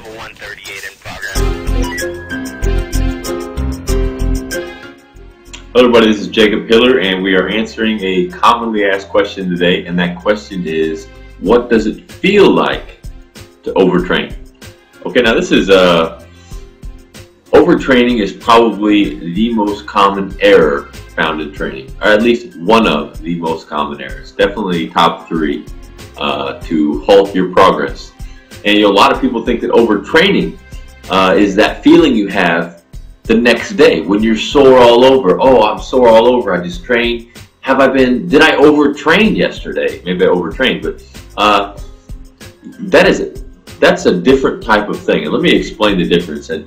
level 138 in progress. Hello everybody, this is Jacob Hiller and we are answering a commonly asked question today, and that question is, what does it feel like to overtrain? Okay, now this is overtraining is probably the most common error found in training, or at least one of the most common errors, definitely top three to halt your progress. And a lot of people think that overtraining is that feeling you have the next day when you're sore all over. Oh, I'm sore all over, I just trained. Did I overtrain yesterday? Maybe I overtrained, but that's a different type of thing. And let me explain the difference. And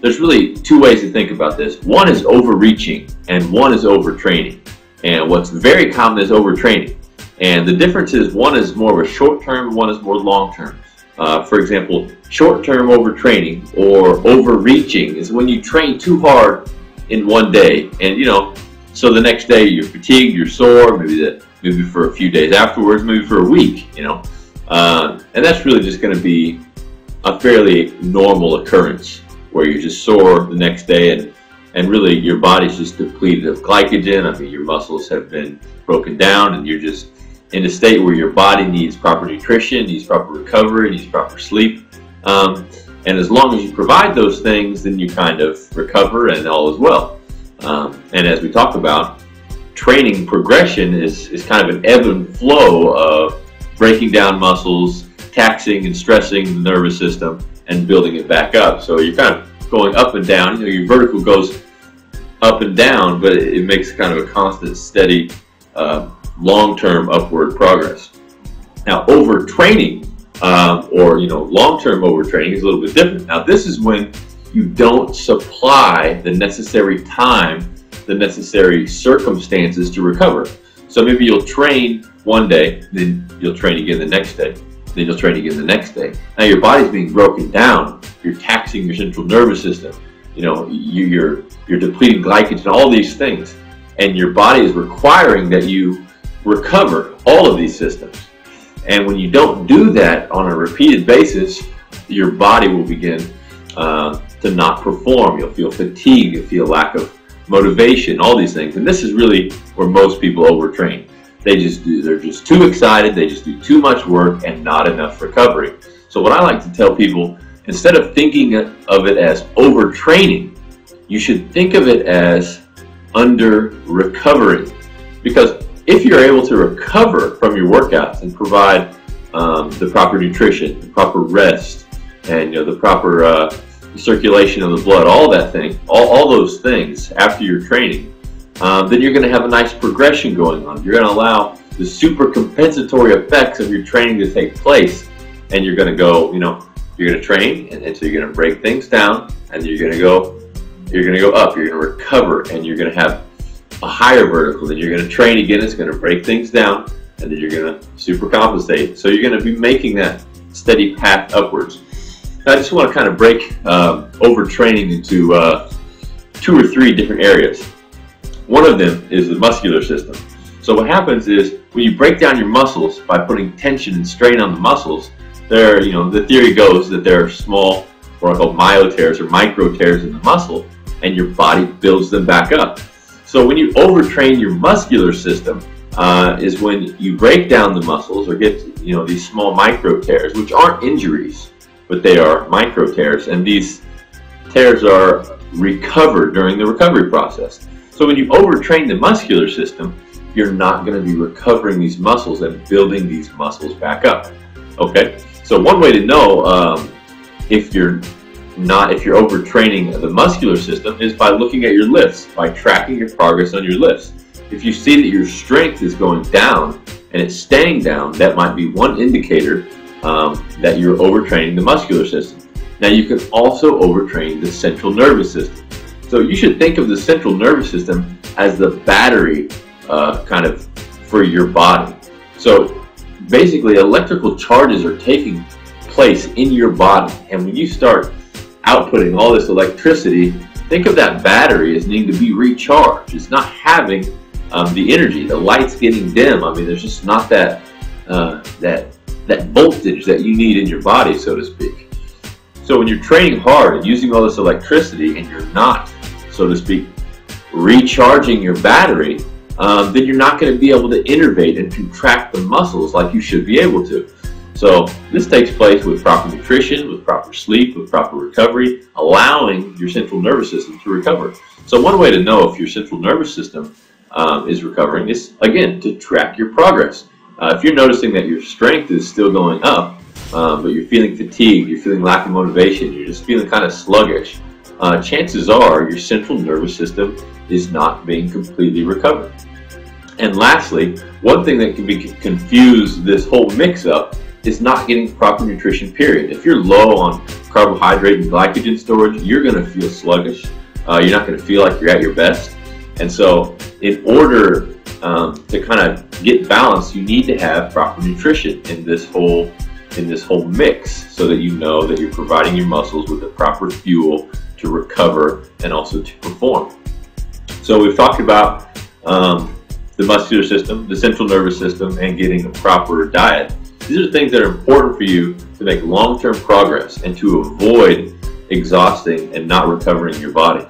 there's really two ways to think about this. One is overreaching and one is overtraining. And what's very common is overtraining. And the difference is one is more of a short-term, one is more long-term. For example, short-term overtraining or overreaching is when you train too hard in one day, and so the next day you're fatigued, you're sore, maybe for a few days afterwards, maybe for a week, and that's really just going to be a fairly normal occurrence where you're just sore the next day, and really your body's just depleted of glycogen. I mean, your muscles have been broken down, and you're just in a state where your body needs proper nutrition, needs proper recovery, needs proper sleep. And as long as you provide those things, then you kind of recover and all is well. And as we talk about, training progression is kind of an ebb and flow of breaking down muscles, taxing and stressing the nervous system, and building it back up. So you're kind of going up and down. Your vertical goes up and down, but it makes kind of a constant, steady, long-term upward progress. Now, overtraining or long-term overtraining is a little bit different. Now, this is when you don't supply the necessary time, the necessary circumstances to recover. So maybe you'll train one day, then you'll train again the next day, then you'll train again the next day. Now your body's being broken down. You're taxing your central nervous system. You're depleting glycogen, all these things, and your body is requiring that you recover all of these systems. And when you don't do that on a repeated basis, your body will begin to not perform. You'll feel fatigue, you'll feel lack of motivation, all these things. And this is really where most people overtrain. They're just too excited, they just do too much work and not enough recovery. So what I like to tell people, instead of thinking of it as overtraining, you should think of it as under-recovering. Because if you're able to recover from your workouts and provide the proper nutrition, the proper rest, and the proper circulation of the blood, all those things after your training, then you're going to have a nice progression going on. You're going to allow the super compensatory effects of your training to take place, and you're going to go, you're going to train, and so you're going to break things down, and you're going to go up, you're going to recover, and you're going to have a higher vertical. Then you're going to train again, it's going to break things down, and then you're going to super compensate. So you're going to be making that steady path upwards. Now, I just want to kind of break overtraining into 2 or 3 different areas. One of them is the muscular system. So what happens is when you break down your muscles by putting tension and strain on the muscles, the theory goes that there are small, what I call myotears or micro tears in the muscle, and your body builds them back up. So when you overtrain your muscular system is when you break down the muscles or get these small micro tears, which aren't injuries, but they are micro tears, and these tears are recovered during the recovery process. So when you overtrain the muscular system, you're not going to be recovering these muscles and building these muscles back up. Okay, so one way to know if you're overtraining the muscular system is by looking at your lifts, by tracking your progress on your lifts. If you see that your strength is going down and it's staying down, that might be one indicator that you're overtraining the muscular system. Now, you can also overtrain the central nervous system. So you should think of the central nervous system as the battery kind of for your body. So basically, electrical charges are taking place in your body, and when you start outputting all this electricity, think of that battery as needing to be recharged. It's not having the energy. The light's getting dim. I mean, there's just not that voltage that you need in your body, so to speak. So when you're training hard and using all this electricity and you're not, so to speak, recharging your battery, then you're not going to be able to innervate and contract the muscles like you should be able to. So this takes place with proper nutrition, with proper sleep, with proper recovery, allowing your central nervous system to recover. So one way to know if your central nervous system is recovering is, again, to track your progress. If you're noticing that your strength is still going up, but you're feeling fatigued, you're feeling lack of motivation, you're just feeling kind of sluggish, chances are your central nervous system is not being completely recovered. And lastly, one thing that can confuse this whole mix-up is not getting proper nutrition, period. If you're low on carbohydrate and glycogen storage, you're going to feel sluggish. You're not going to feel like you're at your best. And so in order to kind of get balanced, you need to have proper nutrition in this whole mix, so that you know that you're providing your muscles with the proper fuel to recover and also to perform. So we've talked about the muscular system, the central nervous system, and getting a proper diet. These are things that are important for you to make long-term progress and to avoid exhausting and not recovering your body.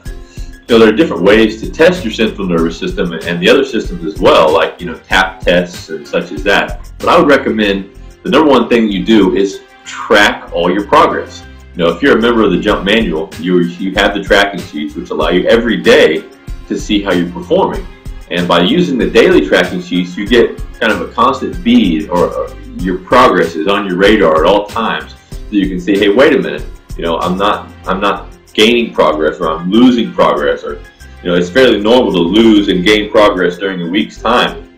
You know, there are different ways to test your central nervous system and the other systems as well, like, you know, tap tests and such as that. But I would recommend the number one thing you do is track all your progress. You know, if you're a member of the Jump Manual, you have the tracking sheets, which allow you every day to see how you're performing. And by using the daily tracking sheets, you get kind of a constant bead, or your progress is on your radar at all times, so you can see, hey, wait a minute, you know, I'm not gaining progress, or I'm losing progress, or, you know, it's fairly normal to lose and gain progress during a week's time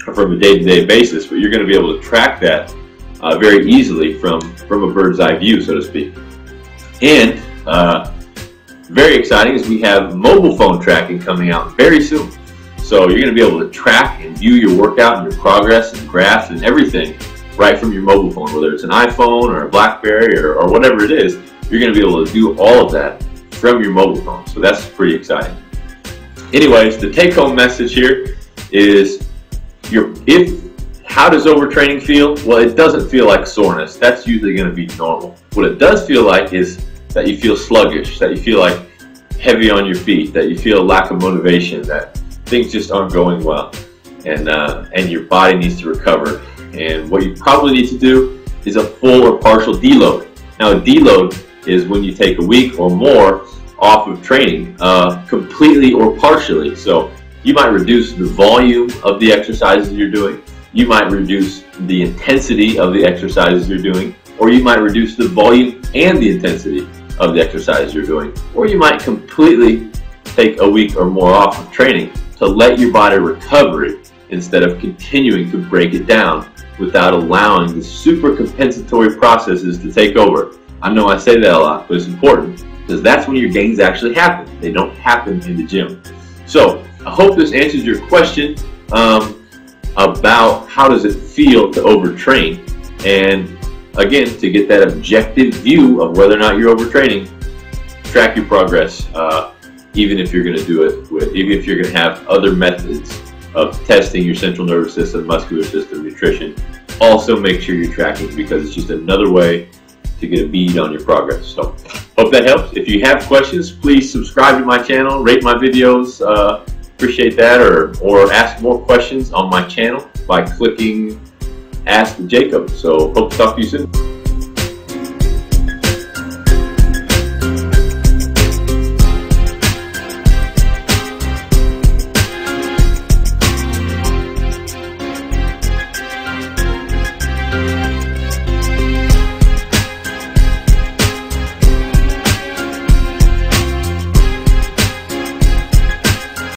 or from a day-to-day basis, but you're going to be able to track that very easily from a bird's eye view, so to speak. And very exciting is we have mobile phone tracking coming out very soon. So you're going to be able to track and view your workout and your progress and graphs and everything right from your mobile phone, whether it's an iPhone or a BlackBerry or whatever it is. You're going to be able to do all of that from your mobile phone. So that's pretty exciting. Anyways, the take-home message here is, how does overtraining feel? Well, it doesn't feel like soreness. That's usually going to be normal. What it does feel like is that you feel sluggish, that you feel like heavy on your feet, that you feel lack of motivation, that things just aren't going well, and your body needs to recover. And what you probably need to do is a full or partial deload. Now, a deload is when you take a week or more off of training, completely or partially. So you might reduce the volume of the exercises you're doing, you might reduce the intensity of the exercises you're doing, or you might reduce the volume and the intensity of the exercises you're doing, or you might completely take a week or more off of training to let your body recover it instead of continuing to break it down without allowing the super compensatory processes to take over. I know I say that a lot, but it's important because that's when your gains actually happen. They don't happen in the gym. So I hope this answers your question about how does it feel to overtrain, and again, to get that objective view of whether or not you're overtraining, track your progress. Even if you're going to do it even if you're going to have other methods of testing your central nervous system, muscular system, nutrition, also make sure you're tracking, because it's just another way to get a bead on your progress. So hope that helps. If you have questions, please subscribe to my channel, rate my videos, appreciate that, or ask more questions on my channel by clicking Ask Jacob. So hope to talk to you soon.